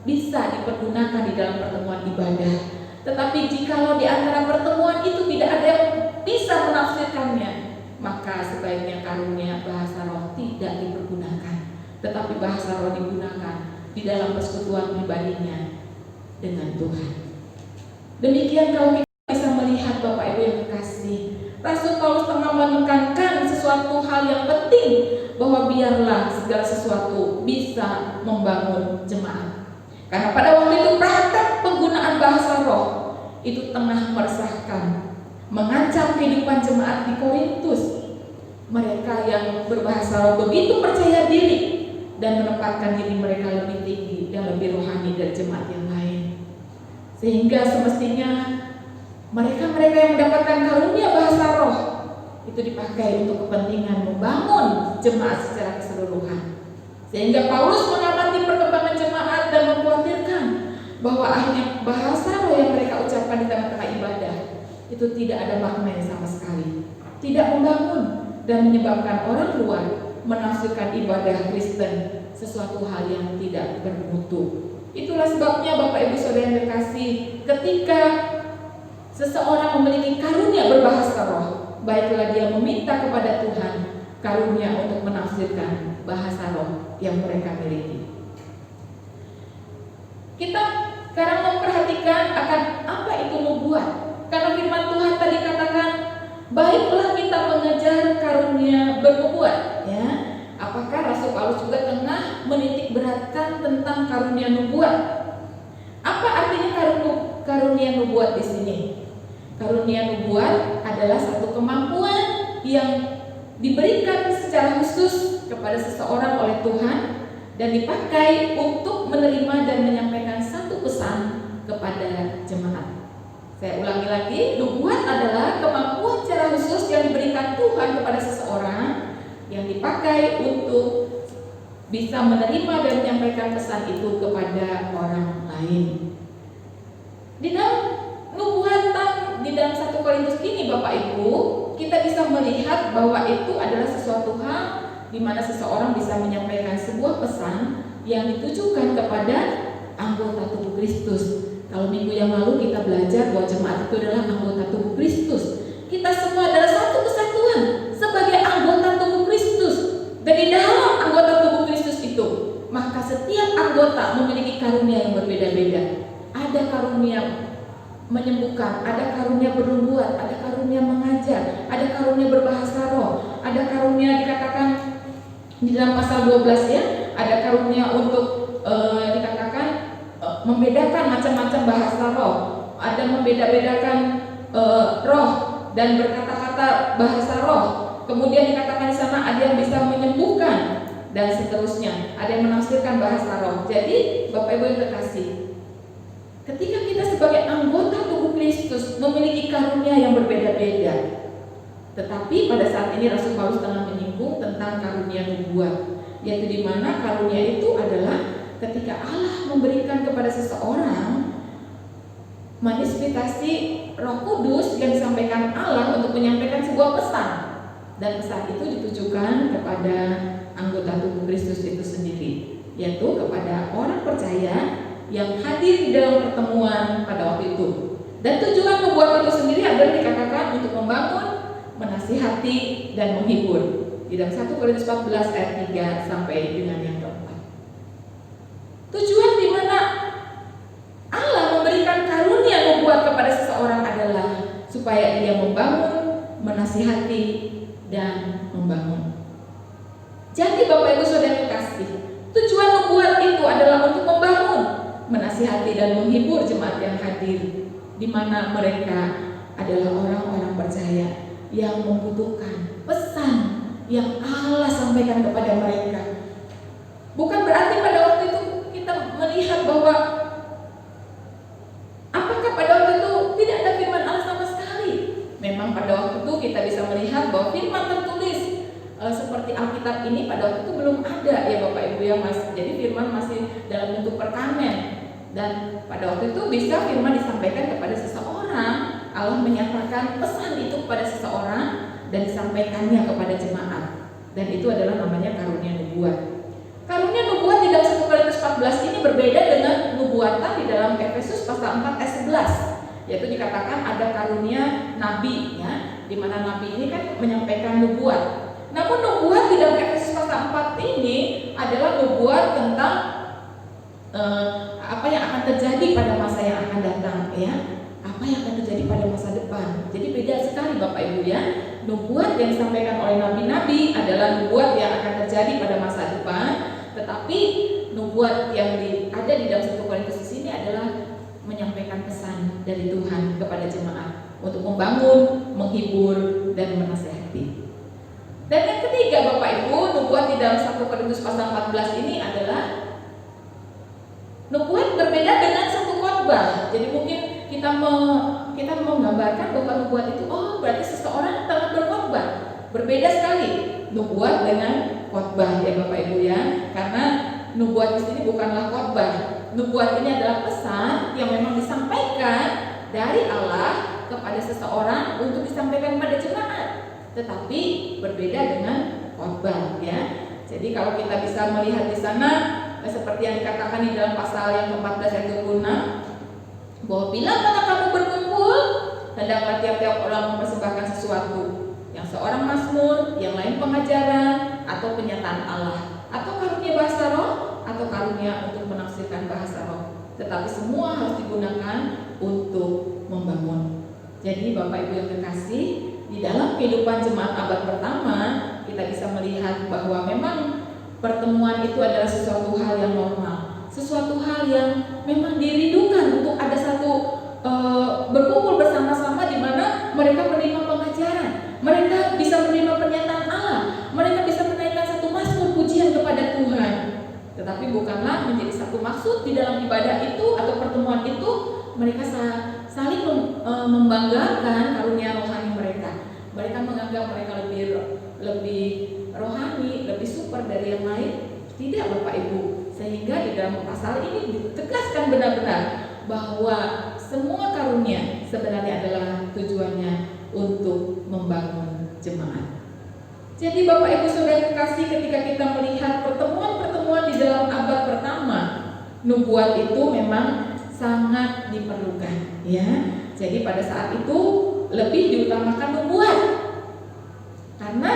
bisa dipergunakan di dalam pertemuan ibadah. Tetapi jikalau di antara pertemuan itu tidak ada yang bisa menafsirkannya, maka sebaiknya karunia bahasa roh tidak dipergunakan, tetapi bahasa roh digunakan di dalam persekutuan pribadinya dengan Tuhan. Demikian kalau kita bisa melihat Bapak Ibu yang kekasih, Rasul Paulus tengah menekankan sesuatu hal yang penting, bahwa biarlah segala sesuatu bisa membangun jemaat. Karena pada waktu itu praktek penggunaan bahasa roh itu tengah meresahkan, mengancam kehidupan jemaat di Korintus. Mereka yang berbahasa roh begitu percaya diri dan menempatkan diri mereka lebih tinggi dan lebih rohani dari jemaat yang lain, sehingga semestinya mereka-mereka yang mendapatkan karunia bahasa roh itu dipakai untuk kepentingan membangun jemaat secara keseluruhan. Sehingga Paulus mengamati perkembangan jemaat dan mengkhawatirkan bahwa akhirnya bahasa roh yang mereka ucapkan di tengah-tengah ibadah itu tidak ada maknanya sama sekali, tidak membangun dan menyebabkan orang luar menafsirkan ibadah Kristen sesuatu hal yang tidak bermutu. Itulah sebabnya Bapak Ibu Saudara yang terkasih, ketika seseorang memiliki karunia berbahasa roh, baiklah dia meminta kepada Tuhan karunia untuk menafsirkan bahasa roh yang mereka miliki. Kita sekarang memperhatikan akan apa itu nubuat. Karena firman Tuhan tadi katakan, baiklah kita mengejar karunia bernubuat, ya. Apakah Rasul Paulus juga tengah menitik beratkan tentang karunia nubuat? Apa artinya karunia nubuat di sini? Karunia nubuat adalah satu kemampuan yang diberikan secara khusus kepada seseorang oleh Tuhan dan dipakai untuk menerima dan menyampaikan satu pesan kepada jemaat. Saya ulangi lagi, nubuat adalah kemampuan secara khusus yang diberikan Tuhan kepada seseorang yang dipakai untuk bisa menerima dan menyampaikan pesan itu kepada orang lain. Di dalam nubuatan di dalam 1 Korintus ini Bapak Ibu, kita bisa melihat bahwa itu adalah sesuatu hal di mana seseorang bisa menyampaikan sebuah pesan yang ditujukan kepada anggota tubuh Kristus. Kalau minggu yang lalu kita belajar bahwa jemaat itu adalah anggota tubuh Kristus. Kita semua adalah satu kesatuan sebagai anggota tubuh Kristus. Dan di dalam anggota tubuh Kristus itu, maka setiap anggota memiliki karunia yang berbeda-beda. Ada karunia menyembuhkan, ada karunia bernubuat, ada karunia mengajar, ada karunia berbahasa roh, ada karunia dikatakan di dalam pasal 12 ya, ada karunia untuk dikatakan membedakan macam-macam bahasa roh, ada membeda-bedakan roh dan berkata-kata bahasa roh. Kemudian dikatakan di sana ada yang bisa menyembuhkan dan seterusnya, ada yang menafsirkan bahasa roh. Jadi Bapak Ibu yang terkasih, ketika kita sebagai anggota tubuh Kristus memiliki karunia yang berbeda-beda, tetapi pada saat ini Rasul Paulus tengah menyinggung tentang karunia nubuat, yaitu di mana karunia itu adalah ketika Allah memberikan kepada seseorang manifestasi Roh Kudus yang disampaikan Allah untuk menyampaikan sebuah pesan, dan pesan itu ditujukan kepada anggota tubuh Kristus itu sendiri, yaitu kepada orang percaya yang hadir di dalam pertemuan pada waktu itu. Dan tujuan nubuat itu sendiri adalah dikatakan untuk membangun, menasihati, dan menghibur. Di dalam 1 Korintus 14 ayat 3 sampai dengan yang keempat. Tujuan di mana Allah memberikan karunia nubuat kepada seseorang adalah supaya dia membangun, menasihati, dan membangun. Jadi Bapak Ibu Saudara kasih, tujuan nubuat itu adalah untuk membangun, menasihati, dan menghibur jemaat yang hadir, di mana mereka adalah orang-orang percaya yang membutuhkan pesan yang Allah sampaikan kepada mereka. Bukan berarti pada waktu itu kita melihat bahwa apakah pada waktu itu tidak ada firman Allah sama sekali. Memang pada waktu itu kita bisa melihat bahwa firman tertulis seperti Alkitab ini pada waktu itu belum ada ya Bapak Ibu ya Mas. Jadi firman masih dalam bentuk perkamen. Dan pada waktu itu bisa firman disampaikan kepada seseorang, Allah menyatakan pesan itu kepada seseorang dan disampaikannya kepada jemaat. Dan itu adalah namanya karunia nubuat. Karunia nubuat di dalam 1 Korintus 14 ini berbeda dengan nubuatan di dalam Efesus pasal 4 ayat 11, yaitu dikatakan ada karunia nabi ya, di mana nabi ini kan menyampaikan nubuat. Namun nubuat di dalam Efesus pasal 4 ini adalah nubuat tentang apa yang akan terjadi pada masa yang akan datang ya. Apa yang akan terjadi pada masa depan. Jadi beda sekali Bapak Ibu ya. Nubuat yang disampaikan oleh nabi-nabi adalah nubuat yang akan terjadi pada masa depan, tetapi nubuat yang ada di dalam 1 Korintus di sini adalah menyampaikan pesan dari Tuhan kepada jemaat untuk membangun, menghibur, dan menasihati. Dan yang ketiga Bapak Ibu, nubuat di dalam 1 Korintus pasal 14 ini adalah nubuat berbeda dengan satu khotbah. Jadi mungkin kita menggambarkan bahwa nubuat itu berarti seseorang telah berkhotbah. Berbeda sekali nubuat dengan khotbah ya Bapak Ibu ya. Karena nubuat di sini bukanlah khotbah. nubuat ini adalah pesan yang memang disampaikan dari Allah kepada seseorang untuk disampaikan kepada jemaat, tetapi berbeda dengan khotbah ya. Jadi kalau kita bisa melihat di sana seperti yang dikatakan di dalam pasal yang ke-14 ayat 26, bahwa bila mana kamu berkumpul, hendaklah tiap-tiap orang mempersembahkan sesuatu, yang seorang mazmur, yang lain pengajaran atau penyataan Allah, atau karunia bahasa roh, atau karunia untuk menafsirkan bahasa roh. Tetapi semua harus digunakan untuk membangun. Jadi Bapak Ibu yang terkasih, di dalam kehidupan jemaat abad pertama, kita bisa melihat bahwa memang pertemuan itu adalah sesuatu hal yang normal, sesuatu hal yang memang dirindukan untuk ada satu berkumpul bersama-sama di mana mereka menerima pengajaran, mereka bisa menerima pernyataan Allah, mereka bisa menaikkan satu mazmur pujian kepada Tuhan. Tetapi bukanlah menjadi satu maksud di dalam ibadah itu atau pertemuan itu mereka saling membanggakan karunia rohani mereka. Mereka menganggap mereka lebih rohani, lebih super dari yang lain. Tidak Bapak Ibu. Sehingga di dalam pasal ini ditegaskan benar-benar bahwa semua karunia sebenarnya adalah tujuannya untuk membangun jemaat. Jadi Bapak Ibu Saudara kekasih, ketika kita melihat pertemuan-pertemuan di dalam abad pertama, nubuat itu memang sangat diperlukan ya. Jadi pada saat itu lebih diutamakan nubuat, karena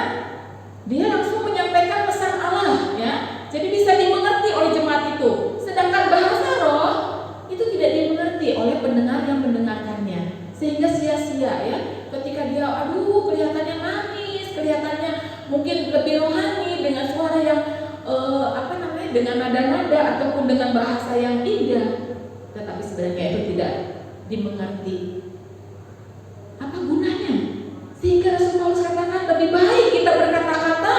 dia langsung menyampaikan pesan Allah ya. Jadi bisa dimengerti oleh jemaat itu. Sedangkan bahasa roh itu tidak dimengerti oleh pendengar yang mendengarkannya, sehingga sia-sia ya. Ketika dia kelihatannya manis, kelihatannya mungkin lebih rohani dengan suara yang dengan nada-nada ataupun dengan bahasa yang indah, tetapi sebenarnya itu tidak dimengerti. Apa gunanya? Sehingga Rasul Paulus katakan lebih baik kita berkata-kata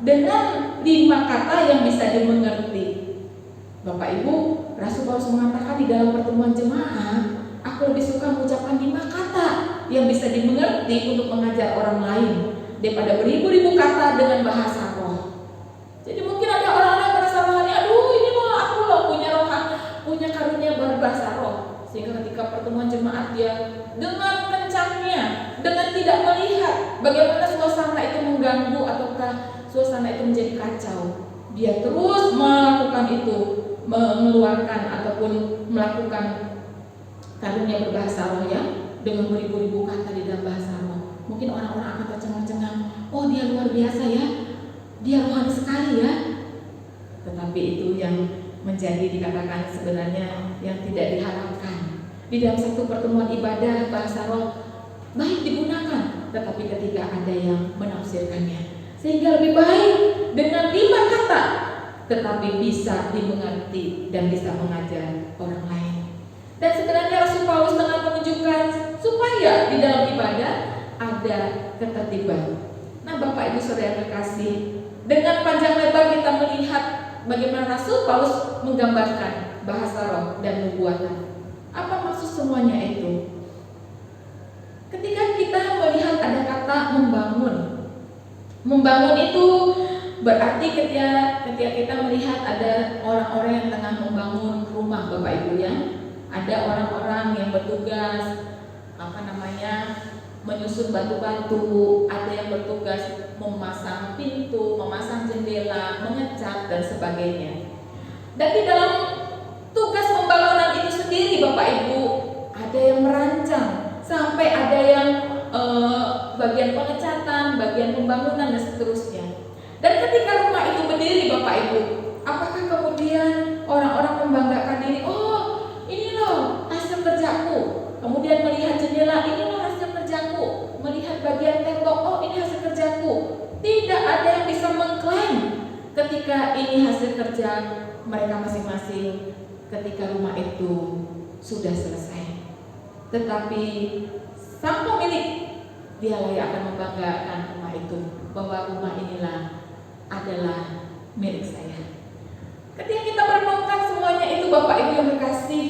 dengan 5 kata yang bisa dimengerti. Bapak Ibu, Rasul Paulus mengatakan di dalam pertemuan jemaat, aku lebih suka mengucapkan 5 kata yang bisa dimengerti untuk mengajar orang lain daripada beribu-ribu kata dengan bahasa roh. Jadi mungkin ada orang-orang merasa rohani, ini aku punya karunia berbahasa roh, sehingga ketika pertemuan jemaat dia dengan kencangnya, dengan tidak melihat bagaimana suasana itu mengganggu ataukah suasana itu menjadi kacau, dia terus melakukan itu, mengeluarkan ataupun melakukan karunia berbahasa roh ya, dengan beribu-ribu kata di dalam bahasa roh. Mungkin orang-orang akan tercengang-cengang, oh dia luar biasa ya, dia rohani sekali ya. Tetapi itu yang menjadi dikatakan sebenarnya yang tidak diharapkan. Di dalam satu pertemuan ibadah bahasa roh baik digunakan, tetapi ketika ada yang menafsirkannya, sehingga lebih baik dengan 5 kata tetapi bisa dimengerti dan bisa mengajar orang lain. Dan sebenarnya Rasul Paulus tengah menunjukkan supaya di dalam ibadah ada ketertiban. Nah Bapak Ibu Saudara terkasih, dengan panjang lebar kita melihat bagaimana Rasul Paulus menggambarkan bahasa roh dan nubuatan. Apa maksud semuanya itu? Ketika kita melihat ada kata membangun itu berarti ketika kita melihat ada orang-orang yang tengah membangun rumah Bapak Ibu ya. Ada orang-orang yang bertugas menyusun batu-batu, ada yang bertugas memasang pintu, memasang jendela, mengecat dan sebagainya. Dan di dalam tugas pembangunan itu sendiri Bapak Ibu, ada yang merancang, sampai ada yang bagian pengecatan, bagian pembangunan dan seterusnya. Dan ketika rumah itu berdiri Bapak Ibu, apakah kemudian orang-orang membanggakan diri, oh ini loh hasil kerjaku. Kemudian melihat jendela, ini loh hasil kerjaku. Melihat bagian tembok, oh ini hasil kerjaku. Tidak ada yang bisa mengklaim ketika ini hasil kerja mereka masing-masing ketika rumah itu sudah selesai. Tetapi sang pemilik, dialah yang akan membanggakan rumah itu, bahwa rumah inilah adalah milik saya. Ketika kita merenungkan semuanya itu Bapak Ibu yang terkasih,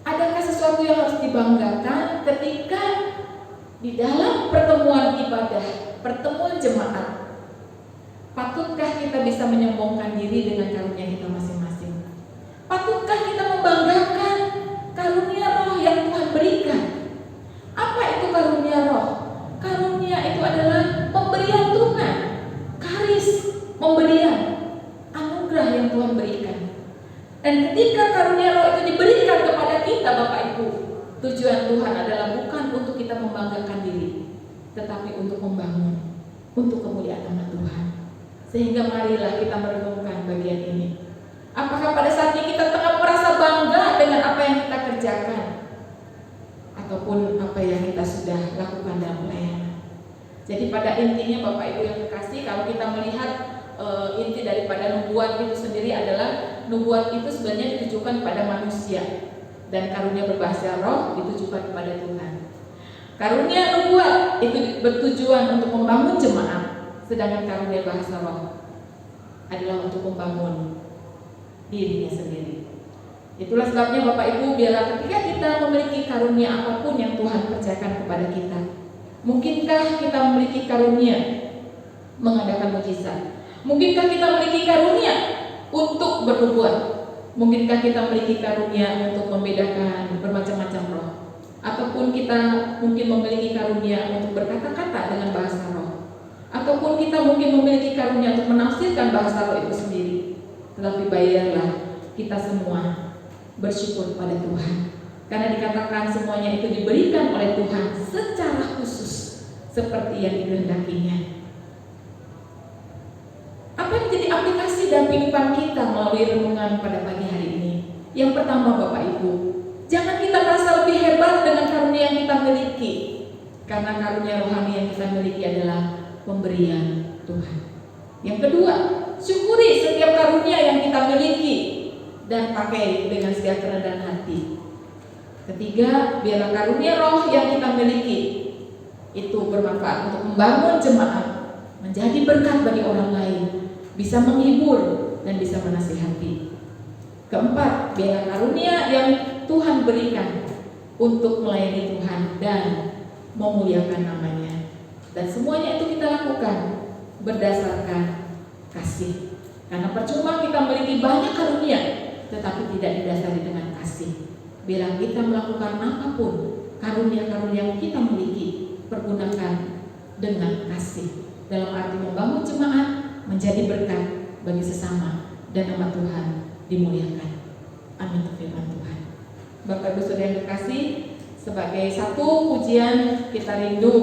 adakah sesuatu yang harus dibanggakan ketika di dalam pertemuan ibadah, pertemuan jemaat? Patutkah kita bisa menyombongkan diri dengan karunia kita masing-masing? Patutkah kita membanggakan karunia roh yang Tuhan berikan. Apa itu karunia roh? Karunia itu adalah pemberian Tuhan, karis, pemberian, anugerah yang Tuhan berikan. Dan ketika karunia roh itu diberikan kepada kita Bapak Ibu, tujuan Tuhan adalah bukan untuk kita membanggakan diri, tetapi untuk membangun, untuk kemuliaan nama Tuhan. Sehingga marilah kita merenungkan bagian ini. Apakah pada saat ini kita tengah merasa bangga dengan apa yang kita kerjakan, ataupun apa yang kita sudah lakukan dalam pelayanan? Jadi pada intinya Bapak Ibu yang terkasih, kalau kita melihat inti daripada nubuat itu sendiri adalah nubuat itu sebenarnya ditujukan pada manusia, dan karunia berbahasa roh ditujukan kepada Tuhan. Karunia nubuat itu bertujuan untuk membangun jemaat, sedangkan karunia bahasa roh adalah untuk membangun dirinya sendiri. Itulah sebabnya Bapak Ibu, biarlah ketika kita memiliki karunia apapun yang Tuhan percayakan kepada kita, mungkinkah kita memiliki karunia mengadakan mujizat? Mungkinkah kita memiliki karunia untuk bernubuat? Mungkinkah kita memiliki karunia untuk membedakan bermacam-macam roh? Ataupun kita mungkin memiliki karunia untuk berkata-kata dengan bahasa roh? Ataupun kita mungkin memiliki karunia untuk menafsirkan bahasa roh itu sendiri? Tetapi bayarlah kita semua bersyukur pada Tuhan, karena dikatakan semuanya itu diberikan oleh Tuhan secara khusus seperti yang dikehendakinya. Apa yang menjadi aplikasi dalam kehidupan kita melalui renungan pada pagi hari ini? Yang pertama Bapak Ibu, jangan kita merasa lebih hebat dengan karunia yang kita miliki, karena karunia rohani yang kita miliki adalah pemberian Tuhan. Yang kedua, syukuri setiap karunia yang kita miliki dan pakai dengan segala kerendahan hati. Ketiga, biarlah karunia roh yang kita miliki itu bermanfaat untuk membangun jemaat, menjadi berkat bagi orang lain, bisa menghibur dan bisa menasihati. Keempat, biarlah karunia yang Tuhan berikan untuk melayani Tuhan dan memuliakan namanya. Dan semuanya itu kita lakukan berdasarkan kasih. Karena percuma kita memiliki banyak karunia tetapi tidak didasari dengan kasih. Bila kita melakukan apapun, karunia-karunia yang kita miliki, pergunakan dengan kasih, dalam arti membangun jemaat, menjadi berkat bagi sesama, dan nama Tuhan dimuliakan. Amin. Firman Tuhan. Bapak Ibu Saudara yang terkasih, sebagai satu pujian kita rindu,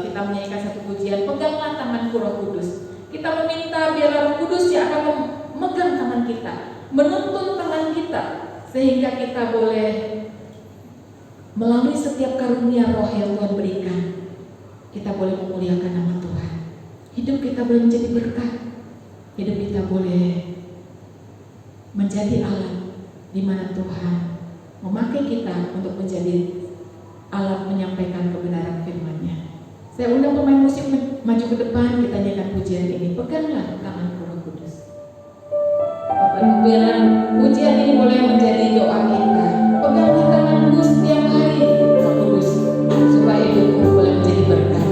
kita menyanyikan satu pujian, peganglah tanganku Roh Kudus. Kita meminta biarlah Roh Kudus yang akan memegang tangan kita, menuntun tangan kita, sehingga kita boleh melalui setiap karunia roh yang Tuhan berikan, kita boleh memuliakan nama Tuhan. Hidup kita boleh menjadi berkat. Hidup kita boleh menjadi alat di mana Tuhan memakai kita untuk menjadi alat menyampaikan kebenaran firman-Nya. Saya undang pemain musik maju ke depan, kita nyanyikan pujian ini. Peganglah tanganku Roh Kudus. Bapak Ibu, biarlah pujian ini boleh menjadi doa kita. Peganglah tanganku setiap hari Roh Kudus, supaya hidupku boleh menjadi berkat.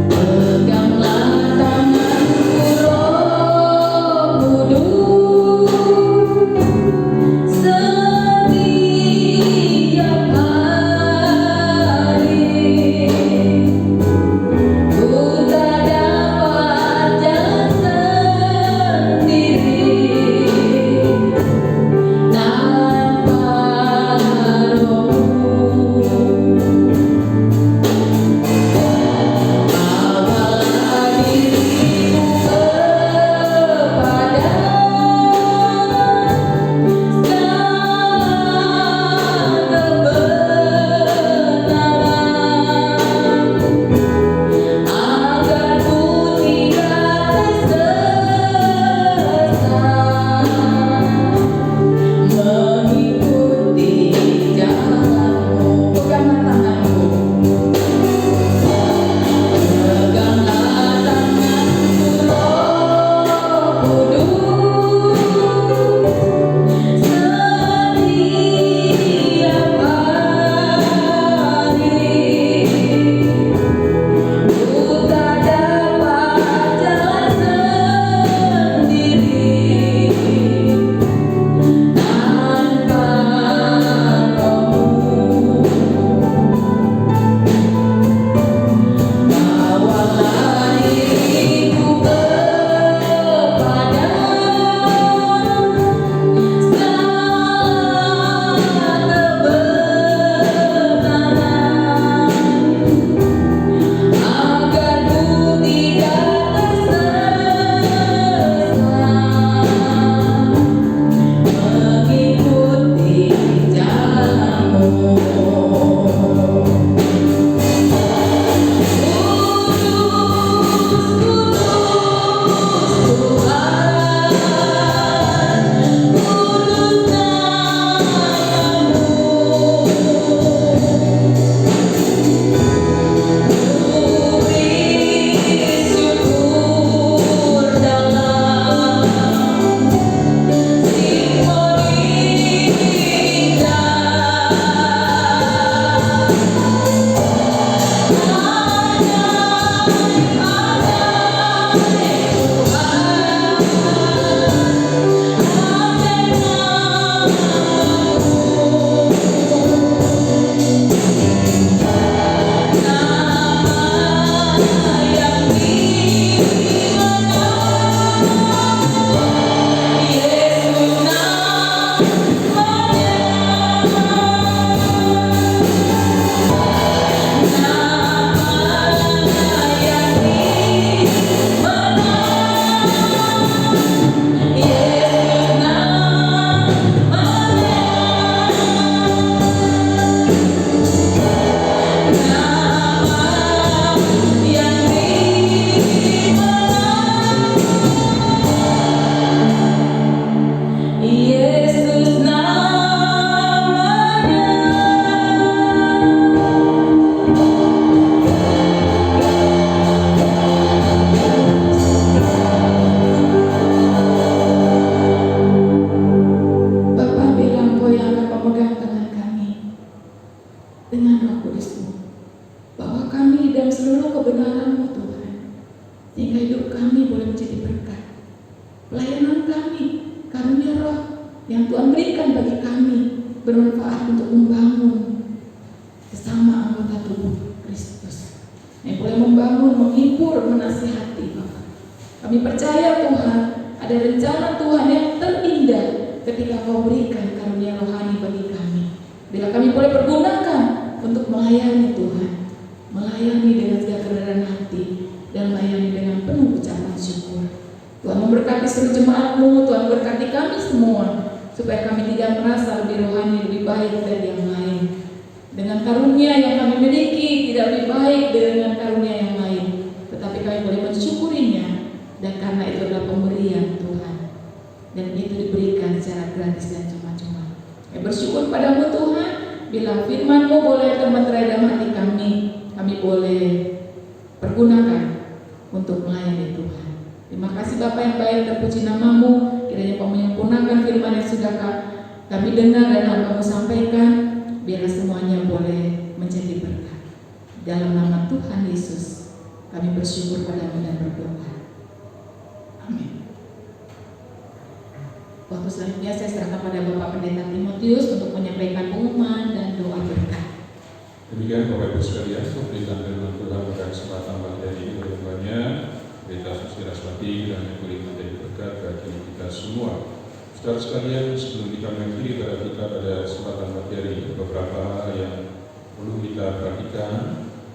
Peganglah tanganku Roh Kudus, setiap hari ku tak dapat dan sendiri. pelayanan kami, karunia roh yang Tuhan berikan bagi kami bermanfaat untuk membangun sesama anggota tubuh Kristus. Yang boleh membangun, menghibur, menasihati Bapak. Kami percaya Tuhan, ada rencana Tuhan yang terindah ketika Kau berikan karunia rohani bagi kami. Bila kami boleh pergunakan untuk melayani Tuhan, melayani dengan segala kerendahan hati, dan melayani dengan penuh ucapan syukur. Tuhan memberkati seluruh jemaat-Mu, Tuhan berkati kami semua, supaya kami tidak merasa lebih rohani, lebih baik dari yang lain. Dengan karunia yang kami miliki, tidak lebih baik dengan karunia yang lain, tetapi kami boleh mensyukurinya, dan karena itu adalah pemberian Tuhan, dan itu diberikan secara gratis dan cuma-cuma. Kami bersyukur padamu Tuhan, bila firman-Mu boleh termeterai dalam hati kami boleh pergunakan untuk melayani Tuhan. Terima kasih Bapa yang baik, terpuji nama-Mu. Kiranya Kau menyempurnakan firman yang sudah kami dengar dan hamba-Mu sampaikan, biarlah semuanya boleh menjadi berkat. Dalam nama Tuhan Yesus kami bersyukur padamu dan berdoa. Amin. Waktu selanjutnya saya serahkan pada Bapak Pendeta Timotius untuk menyampaikan pengumuman dan doa berkat. Demikian Bapak Ibu sekalian, pemberitaan firman Tuhan pada kesempatan pagi hari ini berikutnya Pendeta Susi Raswati dan yang boleh menjadi berkat bagi kita semua. Saudara sekalian, sebelum kita mengakhiri pada kita pada kesempatan pagi hari ini, beberapa hal yang perlu kita perhatikan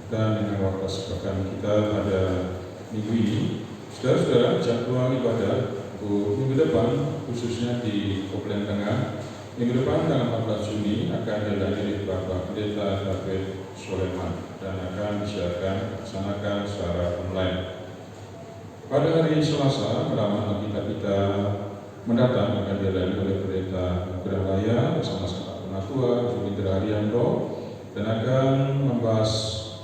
dan dengan waktu sepekan kita pada minggu ini. Saudara-saudara, jadwal ibadah untuk minggu depan, khususnya di Kepulauan Tengah, minggu depan tanggal 14 Juni akan dihadiri Bapak Pendeta David Soleman dan akan disiarkan dilaksanakan secara online. Pada hari Selasa, pertama Alkitab kita mendatang akan dihadiri oleh Pendeta Nugrah bersama Sahabat Penatua Jumitra Haryanto dan akan membahas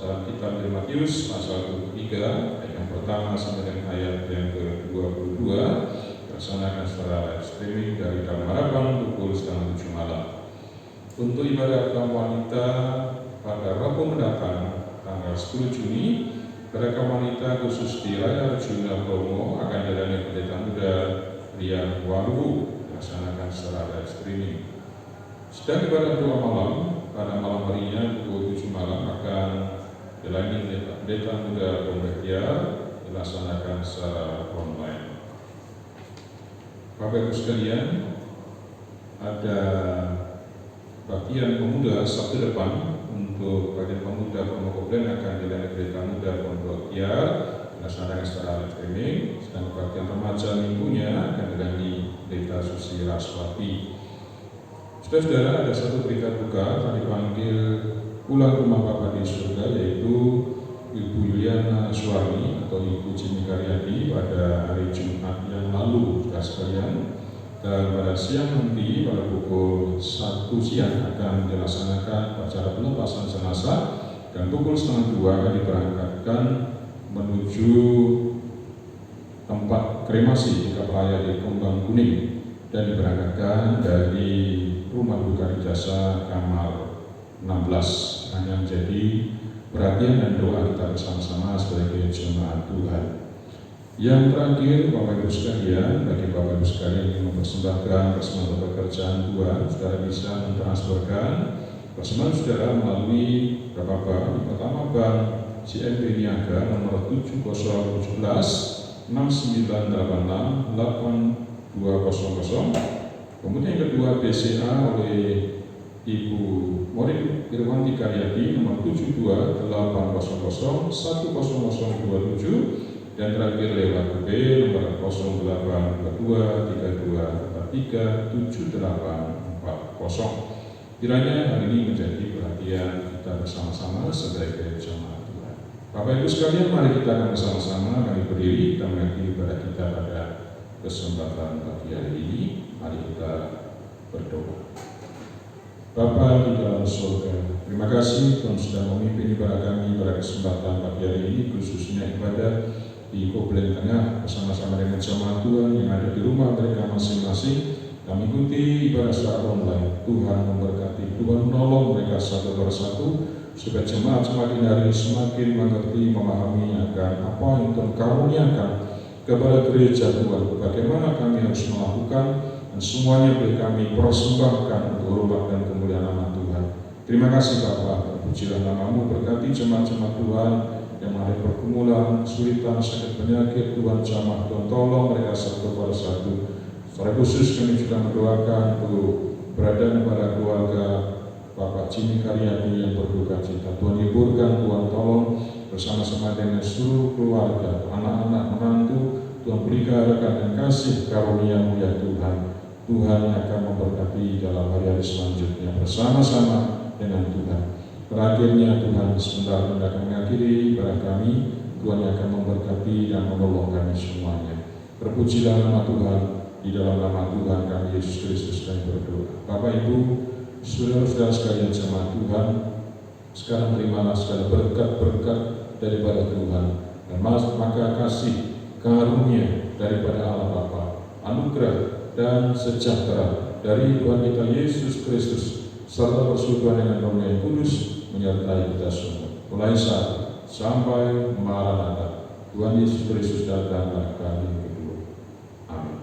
dalam kitab Matius pasal 23 ayat yang pertama sampai dengan ayat yang ke-22. Dilaksanakan secara live streaming dari Taman Harapan pukul 6:30 malam. Untuk ibadah kaum wanita pada Rabu mendatang tanggal 10 Juni, pada kaum wanita khusus di Raya Arjuna Bromo akan diadakan pendeta muda Rian Waru, dilaksanakan secara live streaming. Sedang ibadah doa malam pada malam harinya pukul 7 malam akan dilayani pendeta muda Pembetiar, dilaksanakan secara online. Bapak Ibu sekalian, ada bagian pemuda Sabtu depan untuk bagian pemuda Pondok akan dilayani pendeta muda Pondok Tiar, dilaksanakan secara live streaming. Sedang bagian remaja minggunya akan dilayani pendeta Susi Raswati. Saudara-saudara, ada satu berita duka telah dipanggil pulang rumah Bapa di surga, yaitu Ibu Yuliana Suwarni atau Ibu Jimmy Karyadi pada hari Jumat yang lalu. Sekalian, dan pada siang nanti pada pukul 1 siang akan dilaksanakan acara pelepasan jenazah dan pukul 1:30 akan diberangkatkan menuju tempat kremasi di Kapelaya di Kembang Kuning dan diberangkatkan dari rumah duka jasa kamar 16. Hanya menjadi perhatian dan doa kita bersama-sama sebagai jemaat Tuhan. Yang terakhir, Bapak Ibu sekalian, bagi Bapak Ibu sekalian yang mempersembahkan persembahan pekerjaan Tuhan, saudara bisa mentransferkan persembahan saudara melalui Bapak Bank. Pertama Bank CMB Niaga nomor 7017 6986 8200. Kemudian yang kedua BCA oleh Ibu Morin Irwanti Karyadi nomor 72800 10027 dan terakhir lewat B nomor 0822 3243 7840. Kiranya hal ini menjadi perhatian kita bersama-sama sebagai jemaat Tuhan. Bapak Ibu sekalian, mari kita akan bersama-sama kami berdiri kita mengakhiri ibadah kita pada kesempatan pagi hari ini. Mari kita berdoa. Bapa di dalam surga, terima kasih Tuhan sudah memimpin ibadah kami pada kesempatan pagi hari ini, khususnya ibadah di Kepulauan Tengah bersama-sama dengan jemaat Tuhan yang ada di rumah mereka masing-masing. Kami ikuti ibadah secara online. Tuhan memberkati, Tuhan menolong mereka satu persatu supaya jemaat semakin hari semakin mengerti, memahami akan apa yang Tuhan karuniakan kepada gereja Tuhan, bagaimana kami harus melakukan, dan semuanya boleh kami persembahkan untuk hormat dan kemuliaan nama Tuhan. Terima kasih Bapa, terpujilah nama-Mu, berkati jemaat-jemaat Tuhan yang ada pergumulan, kesulitan, sakit penyakit, Tuhan jamah, Tuhan tolong mereka satu persatu. Secara khusus kami juga mendoakan untuk berada pada keluarga Bapak Jimmy Karyadi yang berduka cita. Tuhan hiburkan, Tuhan tolong bersama-sama dengan seluruh keluarga, anak-anak, menantu. Tuhan berikan rekan dan kasih karunia-Mu ya Tuhan. Tuhan yang akan memberkati dalam hari-hari selanjutnya bersama-sama dengan Tuhan. Terakhirnya Tuhan sebentar akan mengakhiri ibadah kami. Tuhan yang akan memberkati dan menolong kami semuanya. Terpujilah nama Tuhan. Di dalam nama Tuhan kami Yesus Kristus kami berdoa. Bapak Ibu, saudara-saudara sekalian jemaat Tuhan, sekarang terimalah segala berkat-berkat daripada Tuhan, dan maka kasih karunia daripada Allah Bapa, anugerah dan sejahtera dari Tuhan kita Yesus Kristus serta persekutuan dengan Roh yang Kudus menyertai kita semua. Mulai saat sampai Maranatha, Tuhan Yesus Kristus datanglah kali kedua. Amin.